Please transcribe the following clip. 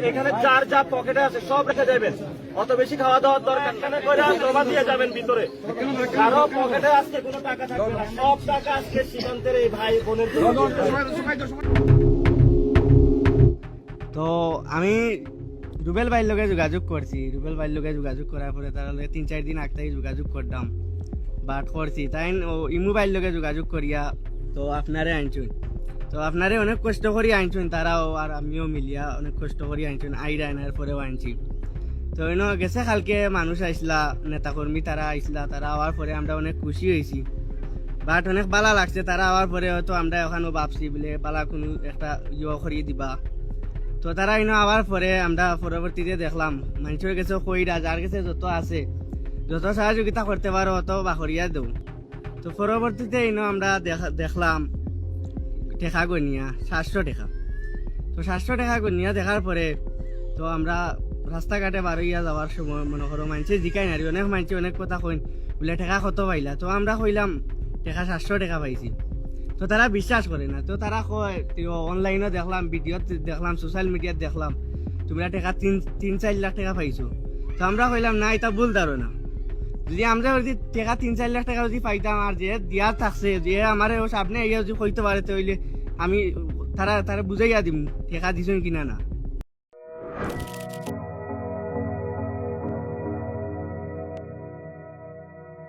এখানে যার যা পকেটে আছে সব রেখে যাবেন, অত বেশি খাওয়া দাওয়ার দরকার কেন করে জমা দিয়ে যাবেন ভিতরে। কারো পকেটে আজকে কোনো টাকা থাকবে না, সব টাকা আজকে সীমান্তের এই ভাই বোনের জন্য। তো আমি রুবেল ভাইয়ের লগে যোগাযোগ করছি, রুবেল ভাইয়ের লগে যোগাযোগ করার পরে তার লগে 3-4 দিন আগে যোগাযোগ করতাম, বাট করছি তাই ইমু ভাইয়ের লগে যোগাযোগ করিয়া তো আপনারে আনছুন। তো আপনারে অনেক কষ্ট করি আনছুন, তারাও আর আমিও মিলিয়া অনেক কষ্ট করি আনছুন, আইরা আনার পরেও আনছি। তো গেছে কালকে মানুষ আইসলা, নেতাকর্মী তারা আইসলা, তারা আওয়ার পরে আমরা অনেক খুশি হয়েছি, বাট অনেক বালা লাগছে। তারা আওয়ার পরে হয়তো আমরা ওখানেও ভাবছি বলে বালা কোনো একটা ইয়ে করিয়ে দিবা। তো তারা আওয়ার পরে আমরা পরবর্তীতে দেখলাম মানুষের কাছে কইরা যার কাছে যত আছে যত সহযোগিতা করতে পারো অত বাহরিয়া দেও। তো পরবর্তীতে আমরা দেখলাম টেকা গনিয়া 700 টাকা। তো 700 টাকা গনিয়া দেখার পরে তো আমরা রাস্তাঘাটে বারইয়া যাওয়ার সময় মনে করো মানুষে জিকাই নারি, অনেক মানুষে অনেক কথা কইন বলে টাকা কত পাইলা। তো আমরা কইলাম টাকা 700 টাকা পাইছি। তো তারা বিশ্বাস করে না, তো তারা কয় অনলাইনে দেখলাম, ভিডিওত দেখলাম, সোশ্যাল মিডিয়াত দেখলাম তোমরা টাকা 3-4 লাখ টাকা পাইছো। তো আমরা কইলাম না, এটা ভুল ধারণা। যদি আমরা যদি টাকা 3-4 লাখ টাকা যদি পাইতাম আর যে দিয়ার থাকছে যে আমার সামনে যদি কইতে পারে তাহলে আমি তারা বুঝাইয়া দিম টাকা দিছ কিনা না।